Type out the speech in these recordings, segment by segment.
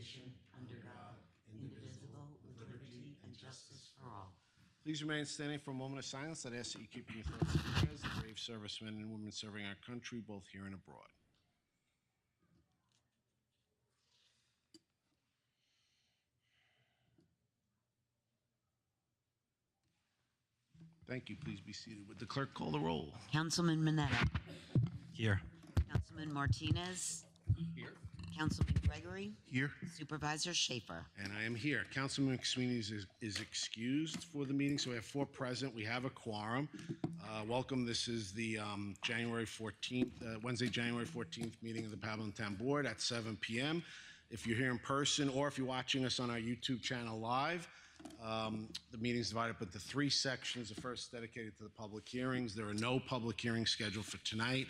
nation, under God, indivisible, with liberty and justice for all. Please remain standing for a moment of silence. I'd ask that you keep in your thoughts and prayers the brave servicemen and women serving our country, both here and abroad. Thank you. Please be seated. Would the clerk call the roll? Councilman Mineta. Here. Councilman Martinez. Here. Councilman Gregory. Here. Supervisor Schaefer. And I am here. Councilman McSweeney is excused for the meeting, so we have 4 present. We have a quorum. Welcome. This is the January 14th, Wednesday, January 14th meeting of the Pablum Town Board at 7 p.m. If you're here in person or if you're watching us on our YouTube channel live, the meeting is divided up into 3 sections. The first dedicated to the public hearings. There are no public hearings scheduled for tonight.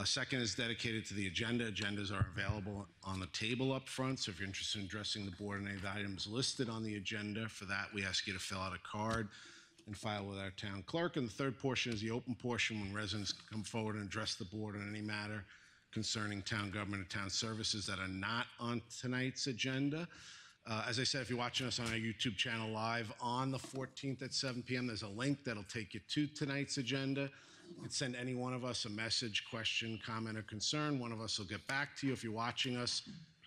Second is dedicated to the agenda. Agendas are available on the table up front, so if you're interested in addressing the board on any of the items listed on the agenda, for that we ask you to fill out a card and file with our town clerk. And the third portion is the open portion, when residents come forward and address the board on any matter concerning town government and town services that are not on tonight's agenda. As I said, if you're watching us on our YouTube channel live on the 14th at 7 p.m., there's a link that'll take you to tonight's agenda. You can send any one of us a message, question, comment, or concern. One of us will get back to you. If you're watching us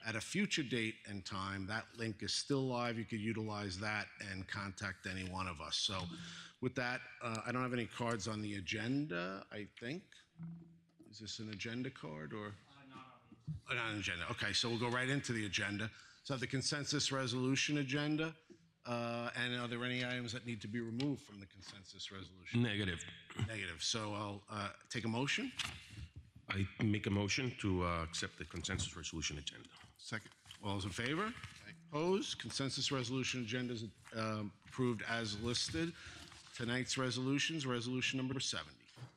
at a future date and time, that link is still live. You could utilize that and contact any one of us. So with that, I don't have any cards on the agenda, I think. Is this an agenda card or? Not an agenda. Okay, so we'll go right into the agenda. So the consensus resolution agenda, and are there any items that need to be removed from the consensus resolution? Negative. Negative. So I'll take a motion. I make a motion to accept the consensus resolution agenda. Second. All those in favor? Aye. Opposed? Consensus resolution agenda is approved as listed. Tonight's resolutions, resolution number 70.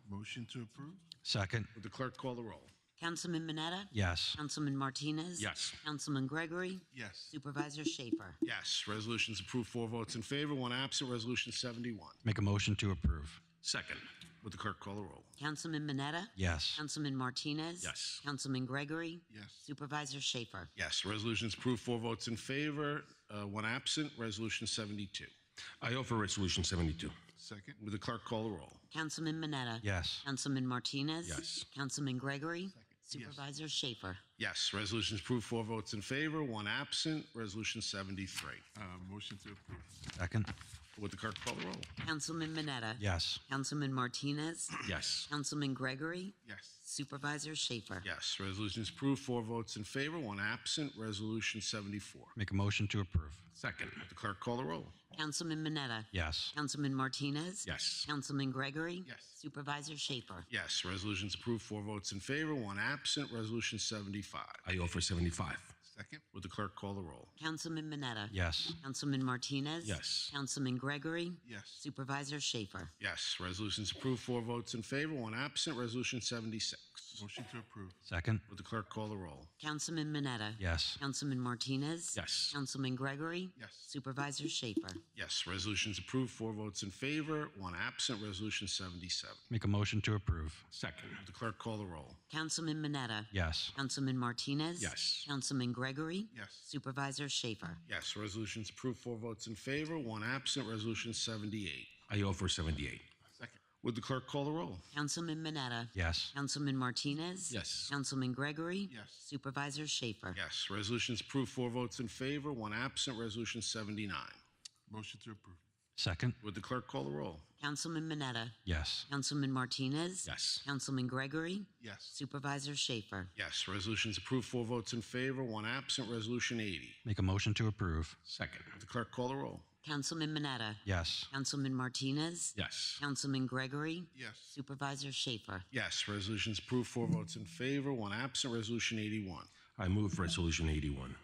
Motion to approve? Second. Would the clerk call the roll? Councilman Mineta. Yes. Councilman Martinez. Yes. Councilman Gregory. Yes. Supervisor Schaefer. Yes. Resolutions approved, 4 votes in favor, 1 absent. Resolution 71. Make a motion to approve. Second. Would the clerk call the roll? Councilman Mineta. Yes. Councilman Martinez. Yes. Councilman Gregory. Yes. Supervisor Schaefer. Yes. Resolutions approved, 4 votes in favor, 1 absent. Resolution 72. I offer resolution 72. Second? Would the clerk call the roll? Councilman Mineta. Yes. Councilman Martinez. Yes. Councilman Gregory. Second. Supervisor Schaefer. Yes. Resolutions approved, 4 votes in favor, 1 absent. Resolution 73. Motion to approve. Second. Would the clerk call the roll? Councilman Mineta. Yes. Councilman Martinez. Yes. Councilman Gregory. Yes. Supervisor Schaefer. Yes. Resolutions approved, 4 votes in favor, 1 absent. Resolution 74. Make a motion to approve. Second. Would the clerk call the roll? Councilman Mineta. Yes. Councilman Martinez. Yes. Councilman Gregory. Yes. Supervisor Schaefer. Yes. Resolutions approved, 4 votes in favor, 1 absent. Resolution 75. I offer 75. Second? Would the clerk call the roll? Councilman Mineta. Yes. Councilman Martinez. Yes. Councilman Gregory. Yes. Supervisor Schaefer. Yes. Resolutions approved, 4 votes in favor, 1 absent. Resolution 76. Motion to approve. Second. Would the clerk call the roll? Councilman Mineta. Yes. Councilman Martinez. Yes. Councilman Gregory. Yes. Supervisor Schaefer. Yes. Resolutions approved, 4 votes in favor, 1 absent. Resolution 77. Make a motion to approve. Second. Would the clerk call the roll? Councilman Mineta. Yes. Councilman Martinez. Yes. Councilman Gregory. Yes. Supervisor Schaefer. Yes. Resolutions approved, 4 votes in favor, 1 absent. Resolution 78. I offer 78. Second? Would the clerk call the roll? Councilman Mineta. Yes. Councilman Martinez. Yes. Councilman Gregory. Yes. Supervisor Schaefer. Yes. Resolutions approved, 4 votes in favor, 1 absent. Resolution 79. Motion to approve. Second. Would the clerk call the roll? Councilman Mineta. Yes. Councilman Martinez. Yes. Councilman Gregory. Yes. Supervisor Schaefer. Yes. Resolutions approved, 4 votes in favor, 1 absent. Resolution 80. Make a motion to approve. Second. Would the clerk call the roll? Councilman Mineta. Yes. Councilman Martinez. Yes. Councilman Gregory. Yes. Supervisor Schaefer. Yes. Resolutions approved, 4 votes in favor, 1 absent. Resolution 81. I move resolution 81.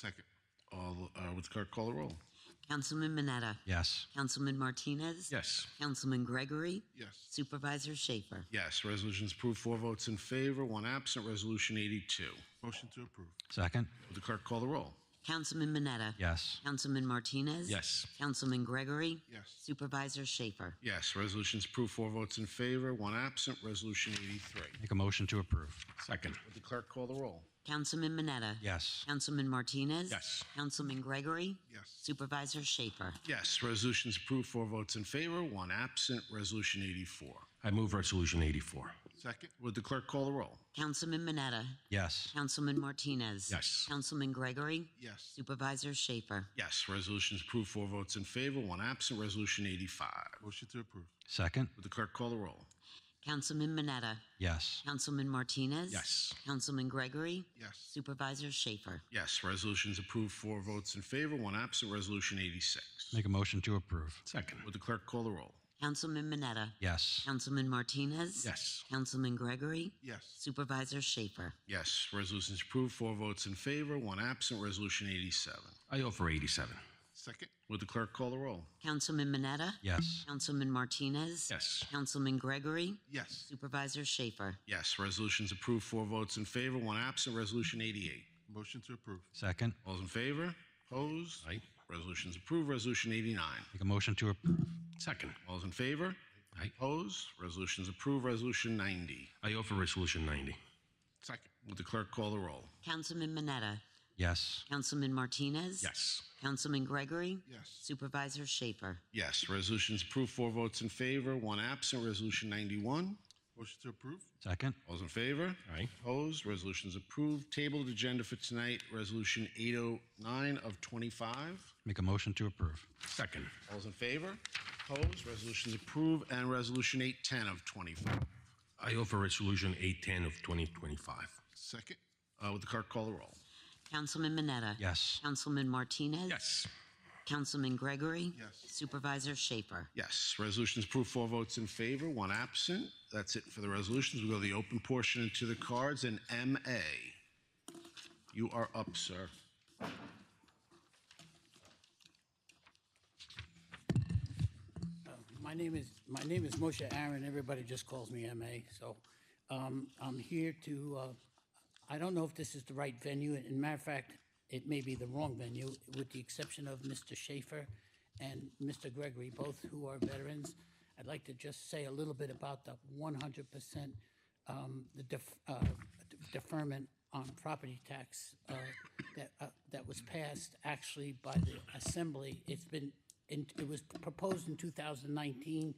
Second? Would the clerk call the roll? Councilman Mineta. Yes. Councilman Martinez. Yes. Councilman Gregory. Yes. Supervisor Schaefer. Yes. Resolutions approved, 4 votes in favor, 1 absent. Resolution 82. Motion to approve. Second. Would the clerk call the roll? Councilman Mineta. Yes. Councilman Martinez. Yes. Councilman Gregory. Yes. Supervisor Schaefer. Yes, resolution's approved, 4 votes in favor, 1 absent. Resolution 83. Make a motion to approve. Second. Would the clerk call the roll? Councilman Mineta. Yes. Councilman Martinez. Yes. Councilman Gregory. Yes. Supervisor Schaefer. Yes, resolution's approved, 4 votes in favor, 1 absent. Resolution 84. I move Resolution 84. Second. Would the clerk call the roll? Councilman Mineta. Yes. Councilman Martinez. Yes. Councilman Gregory. Yes. Supervisor Schaefer. Yes, resolution's approved, 4 votes in favor, 1 absent. Resolution 85. Motion to approve. Second. Would the clerk call the roll? Councilman Mineta. Yes. Councilman Martinez. Yes. Councilman Gregory. Yes. Supervisor Schaefer. Yes, resolution's approved, 4 votes in favor, 1 absent. Resolution 86. Make a motion to approve. Second. Would the clerk call the roll? Councilman Mineta. Yes. Councilman Martinez. Yes. Councilman Gregory. Yes. Supervisor Schaefer. Yes, resolution's approved, 4 votes in favor, 1 absent. Resolution 87. I offer 87. Second. Would the clerk call the roll? Councilman Mineta. Yes. Councilman Martinez. Yes. Councilman Gregory. Yes. Supervisor Schaefer. Yes, resolution's approved, 4 votes in favor, 1 absent. Resolution 88. Motion to approve. Second. All those in favor? Opposed? Aye. Resolution's approved. Resolution 89. Make a motion to approve. Second. All those in favor? Aye. Opposed? Resolution's approved. Resolution 90. I offer Resolution 90. Second. Would the clerk call the roll? Councilman Mineta. Yes. Councilman Martinez. Yes. Councilman Gregory. Yes. Supervisor Schaefer. Yes, resolution's approved, 4 votes in favor, 1 absent. Resolution 91. Motion to approve. Second. All those in favor? Aye. Opposed? Resolution's approved. Tabled agenda for tonight, Resolution 809 of 25. Make a motion to approve. Second. All those in favor? Opposed? Resolution's approved. And Resolution 810 of 25. I offer Resolution 810 of 2025. Second. Would the clerk call the roll? Councilman Mineta. Yes. Councilman Martinez. Yes. Councilman Gregory. Yes. Supervisor Schaefer. Yes, resolution's approved, 4 votes in favor, 1 absent. That's it for the resolutions. We'll go to the open portion into the cards. And M.A., you are up, sir. My name is Moshe Aaron. Everybody just calls me M.A. So I'm here to. I don't know if this is the right venue. And matter of fact, it may be the wrong venue, with the exception of Mr. Schaefer and Mr. Gregory, both who are veterans. I'd like to just say a little bit about the 100% deferment on property tax that was passed actually by the Assembly. It was proposed in 2019.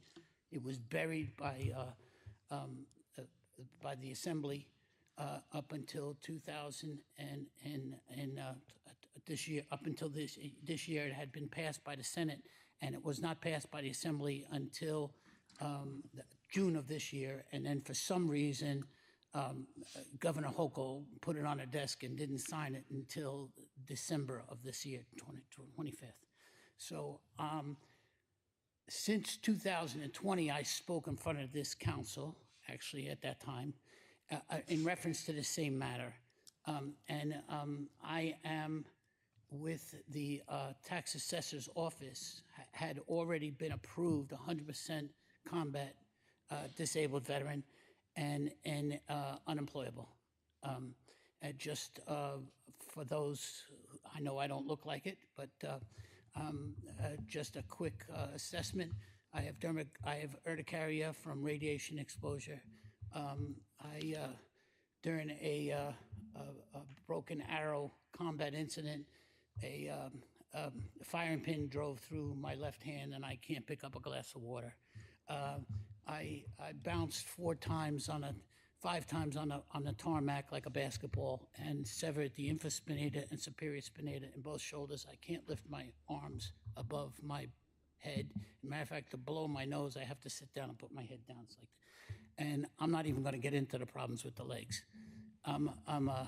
It was buried by the Assembly up until 2000 and this year. Up until this year, it had been passed by the Senate, and it was not passed by the Assembly until June of this year. And then for some reason, Governor Hochul put it on a desk and didn't sign it until December of this year, 25th. So since 2020, I spoke in front of this council, actually at that time, in reference to the same matter. I am with the tax assessor's office, had already been approved 100% combat disabled veteran and unemployable. Just for those, I know I don't look like it, but just a quick assessment. I have urticaria from radiation exposure. During a broken arrow combat incident, a firing pin drove through my left hand, and I can't pick up a glass of water. I bounced 5 times on the tarmac like a basketball, and severed the infraspinator and superior spinator in both shoulders. I can't lift my arms above my head. As a matter of fact, to blow my nose, I have to sit down and put my head down. It's like, and I'm not even going to get into the problems with the legs. I'm a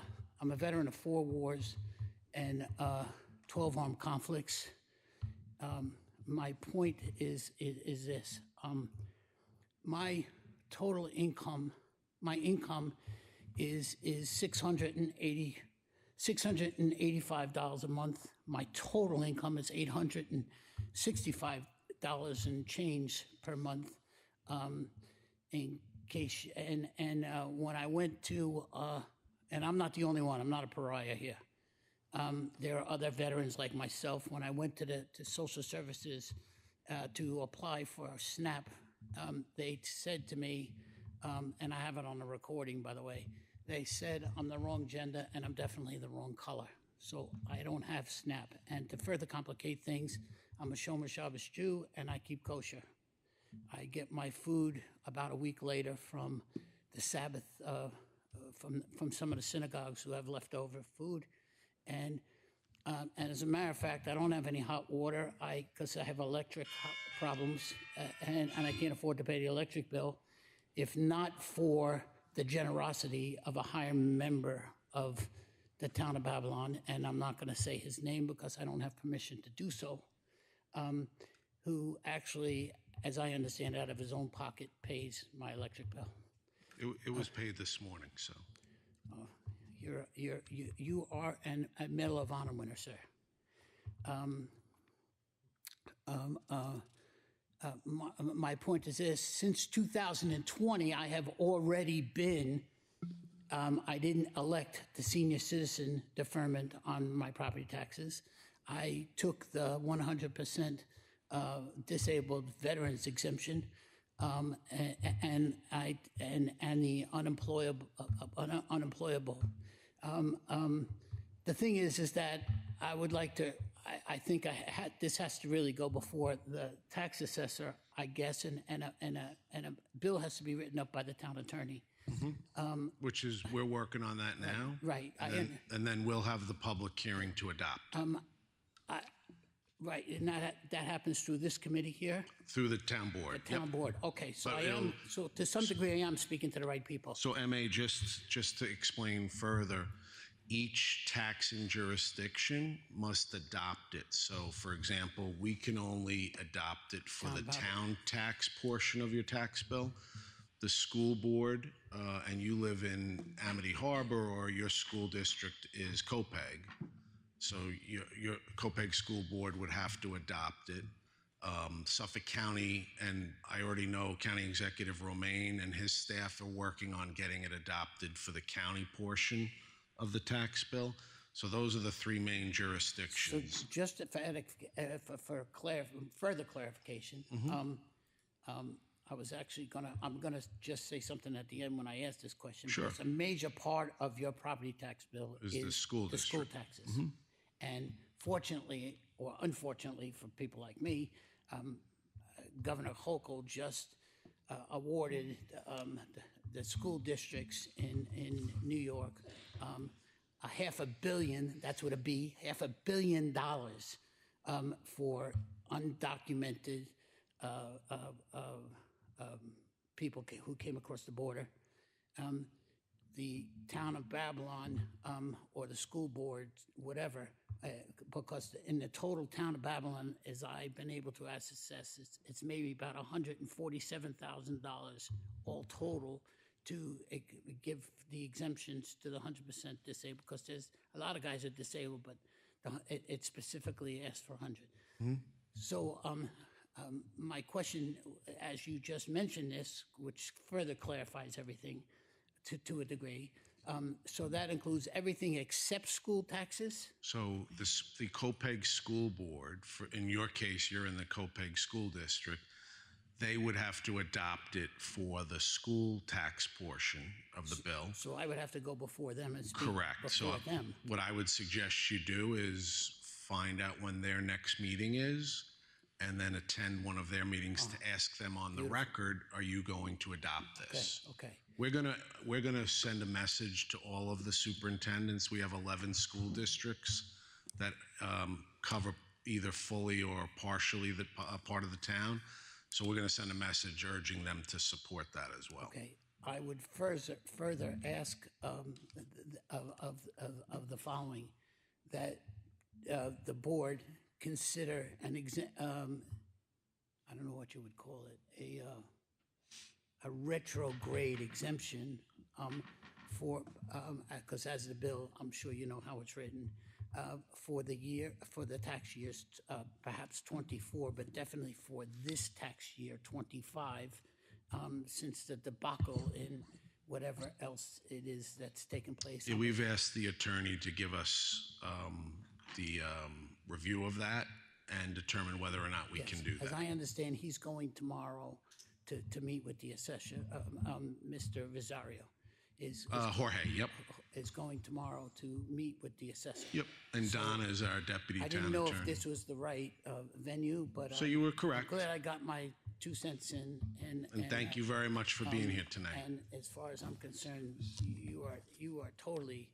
veteran of 4 wars and 12 armed conflicts. My point is this: my total income, my income is $685 a month. My total income is $865 and change per month. In case, and when I went to, and I'm not the only one, I'm not a pariah here. There are other veterans like myself. When I went to social services to apply for SNAP, they said to me, and I have it on the recording, by the way, they said I'm the wrong gender and I'm definitely the wrong color. So I don't have SNAP. And to further complicate things, I'm a Shomer Shabbos Jew and I keep kosher. I get my food about a week later from the Sabbath, from some of the synagogues who have leftover food. And as a matter of fact, I don't have any hot water because I have electric problems and I can't afford to pay the electric bill. If not for the generosity of a higher member of the town of Babylon, and I'm not going to say his name because I don't have permission to do so, who actually, as I understand, out of his own pocket pays my electric bill. It was paid this morning, so. You are a Medal of Honor winner, sir. My point is this: since 2020, I have already been. I didn't elect the senior citizen deferment on my property taxes. I took the 100% disabled veterans exemption, and the unemployable. The thing is that I would like to. I think this has to really go before the tax assessor, I guess, and a bill has to be written up by the town attorney. Which is, we're working on that now. Right. And then we'll have the public hearing to adopt Right, and that happens through this committee here, through the town board. the town board. Okay, so But so to some degree, I am speaking to the right people. So MA, just to explain further, each taxing jurisdiction must adopt it. So for example, we can only adopt it for the town tax portion of your tax bill. The school board, and you live in Amity Harbor, or your school district is Copeg. So your Copeg School Board would have to adopt it. Suffolk County, and I already know County Executive Romaine and his staff are working on getting it adopted for the county portion of the tax bill. So those are the three main So jurisdictions. just for further clarification, I was actually I'm gonna just say something at the end when I ask this question. Sure. Because a major part of your property tax bill Is the school the school district. taxes. And fortunately, or unfortunately for people like me, Governor Hochul just awarded the school districts in New York a $500 million, that's what a B, $500 million for undocumented people who came across the border. The town of Babylon or the school board, whatever, because in the total town of Babylon, as I've been able to assess, it's maybe about $147,000 all total to give the exemptions to the 100% disabled, because there's a lot of guys are disabled, but it specifically asked for 100. So my question, as you just mentioned this, which further clarifies everything to a degree, so that includes everything except school taxes? So the Copeg School Board, in your case, you're in the Copeg School District, they would have to adopt it for the school tax portion of the bill. So I would have to go before them and speak Correct. So before them. what I would suggest you do is find out when their next meeting is, and then attend one of their meetings to ask them on the record, are you going to adopt this? Okay. We're gonna send a message to all of the superintendents. We have 11 school districts that cover either fully or partially the part of the town. So we're gonna send a message urging them to support that as well. Okay. I would further ask of the following, that the board consider I don't know what you would call it, a retrograde exemption for, because as the bill, I'm sure you know how it's written, for the tax years, perhaps 24, but definitely for this tax year, 25, since the debacle in whatever else it is that's taking place. Yeah, we've asked the attorney to give us the review of that and determine whether or not we can do As that. I understand, he's going tomorrow to meet with the assessor, Mr. Rosario Jorge, yep, is going tomorrow to meet with the assessor. yep. And Donna is our deputy I town didn't know attorney. if this was the right venue, but So you were correct. glad I got my 2 cents in. And thank you very much for being here tonight. And as far as I'm concerned, you are totally.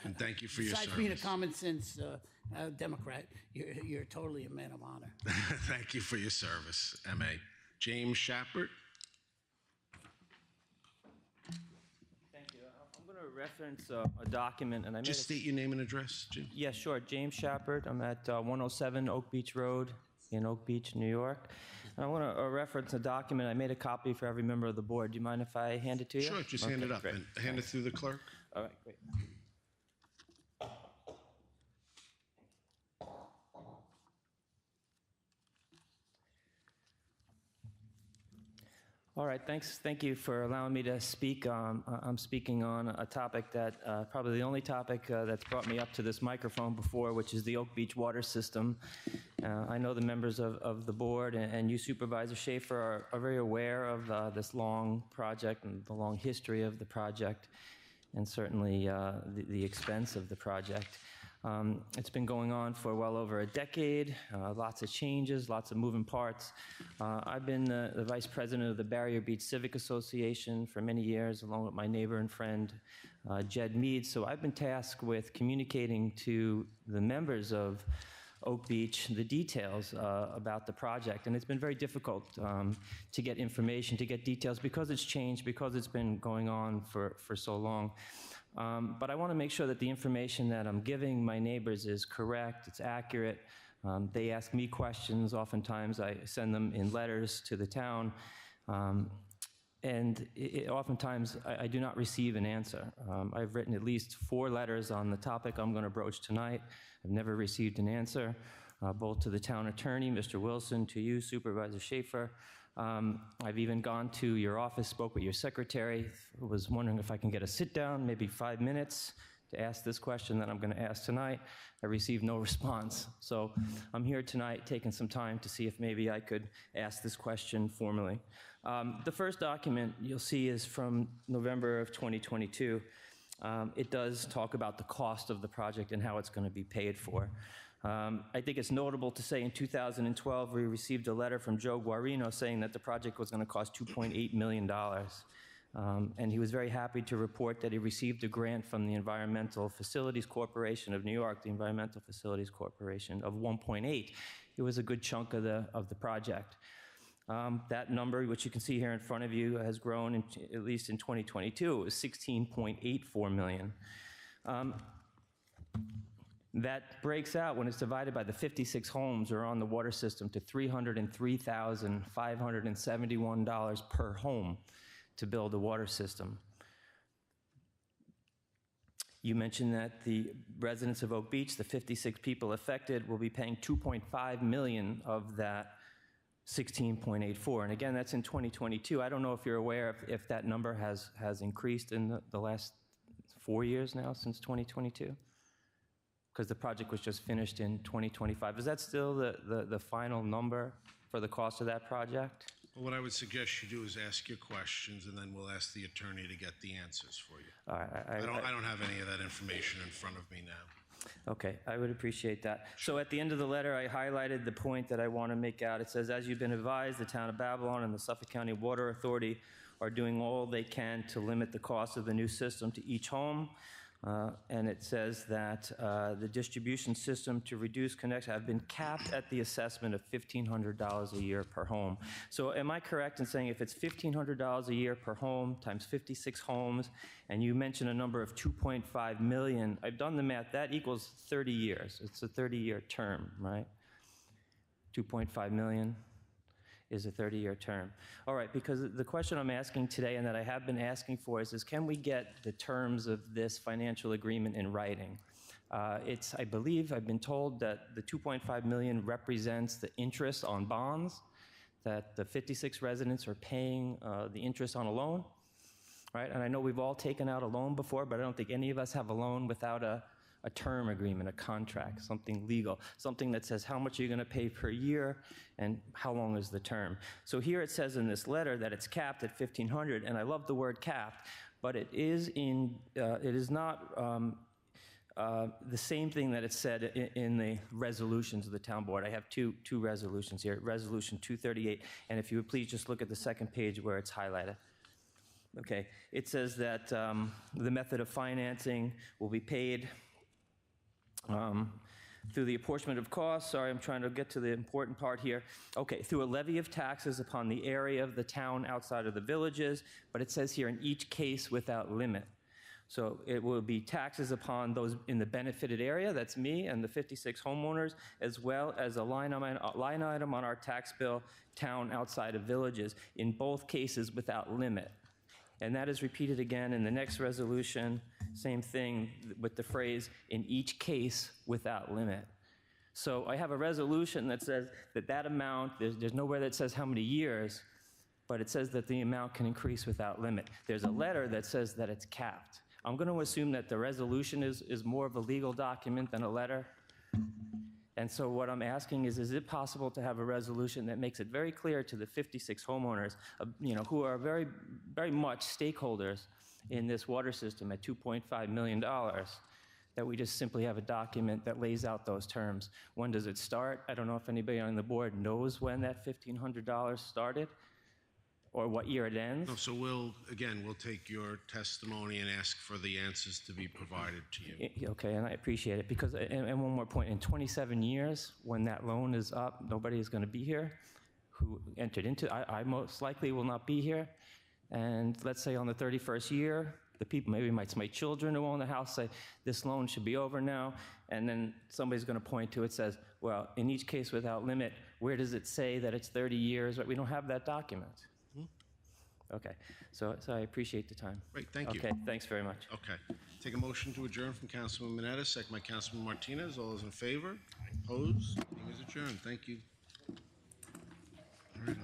And thank you for your Besides being a service. common sense Democrat, you're totally a man of honor. Thank you for your service, M.A. James Shepard. Thank you. I'm going to reference a document, and I made Just state your name and address, Jim. Yeah, sure. James Shepard. I'm at 107 Oak Beach Road in Oak Beach, New York. And I want to reference a document. I made a copy for every member of the board. Do you mind if I hand it to you? Sure, just hand it up great. and hand it through the clerk. All right, great. All right, thanks. Thank you for allowing me to speak. I'm speaking on a topic that probably the only topic that's brought me up to this microphone before, which is the Oak Beach water system. I know the members of the board and you, Supervisor Schaefer, are very aware of this long project and the long history of the project, and certainly the expense of the project. It's been going on for well over a decade, lots of changes, lots of moving parts. I've been the vice president of the Barrier Beach Civic Association for many years, along with my neighbor and friend, Jed Mead. So I've been tasked with communicating to the members of Oak Beach the details about the project. And it's been very difficult to get information, to get details, because it's changed, because it's been going on for so long. But I want to make sure that the information that I'm giving my neighbors is correct, it's accurate. They ask me questions. Oftentimes I send them in letters to the town. And oftentimes I do not receive an answer. I've written at least 4 letters on the topic I'm going to broach tonight. I've never received an answer, both to the town attorney, Mr. Wilson, to you, Supervisor Schaefer. I've even gone to your office, spoke with your secretary, was wondering if I can get a sit down, maybe 5 minutes, to ask this question that I'm going to ask tonight. I received no response. So I'm here tonight taking some time to see if maybe I could ask this question formally. The first document you'll see is from November of 2022. It does talk about the cost of the project and how it's going to be paid for. I think it's notable to say in 2012, we received a letter from Joe Guarino saying that the project was going to cost $2.8 million. And he was very happy to report that he received a grant from the Environmental Facilities Corporation of New York, the Environmental Facilities Corporation, of 1.8. It was a good chunk of the project. That number, which you can see here in front of you, has grown, at least in 2022. It was $16.84 million. That breaks out, when it's divided by the 56 homes that are on the water system, to $303,571 per home to build a water system. You mentioned that the residents of Oak Beach, the 56 people affected, will be paying $2.5 million of that 16.84. And again, that's in 2022. I don't know if you're aware if that number has increased in the last 4 years now, since 2022? Because the project was just finished in 2025. Is that still the final number for the cost of that project? Well, what I would suggest you do is ask your questions, and then we'll ask the attorney to get the answers for you. All right, I don't have any of that information in front of me now. Okay, I would appreciate that. So at the end of the letter, I highlighted the point that I want to make out. It says, as you've been advised, the town of Babylon and the Suffolk County Water Authority are doing all they can to limit the cost of the new system to each home. And it says that the distribution system to reduce connection have been capped at the assessment of $1,500 a year per home. So am I correct in saying if it's $1,500 a year per home times 56 homes, and you mentioned a number of $2.5 million, I've done the math, that equals 30 years. It's a 30-year term, right? 2.5 million is a 30-year term. All right, because the question I'm asking today, and that I have been asking for, is can we get the terms of this financial agreement in writing? I believe, I've been told that the 2.5 million represents the interest on bonds, that the 56 residents are paying the interest on a loan. right? And I know we've all taken out a loan before, but I don't think any of us have a loan without a term agreement, a contract, something legal, something that says how much you're going to pay per year and how long is the term. So here it says in this letter that it's capped at $1,500, and I love the word capped, but it is not the same thing that it's said in the resolutions of the town board. I have two resolutions here, Resolution 238, and if you would please just look at the second page where it's highlighted. Okay, it says that the method of financing will be paid through the apportionment of costs. Sorry, I'm trying to get to the important part here. Okay, through a levy of taxes upon the area of the town outside of the villages, but it says here in each case without limit. So it will be taxes upon those in the benefited area, that's me and the 56 homeowners, as well as a line item on our tax bill, town outside of villages, in both cases without limit. And that is repeated again in the next resolution, same thing with the phrase, in each case without limit. So I have a resolution that says that amount, there's nowhere that says how many years, but it says that the amount can increase without limit. There's a letter that says that it's capped. I'm going to assume that the resolution is more of a legal document than a letter. And so what I'm asking is it possible to have a resolution that makes it very clear to the 56 homeowners, who are very, very much stakeholders in this water system at $2.5 million, that we just simply have a document that lays out those terms. When does it start? I don't know if anybody on the board knows when that $1,500 started or what year it ends. No, so we'll take your testimony and ask for the answers to be provided to you. Okay, and I appreciate it, because, and one more point, in 27 years, when that loan is up, nobody is going to be here who entered into, I most likely will not be here, and let's say on the 31st year, the people, maybe my children who own the house say, this loan should be over now, and then somebody's going to point to it, says, well, in each case without limit, where does it say that it's 30 years? We don't have that document. Okay, so I appreciate the time. Great, thank you. Okay, thanks very much. Okay. Take a motion to adjourn from Councilman Mineta, second by Councilman Martinez. All those in favor? Opposed? Meeting is adjourned. Thank you. All right.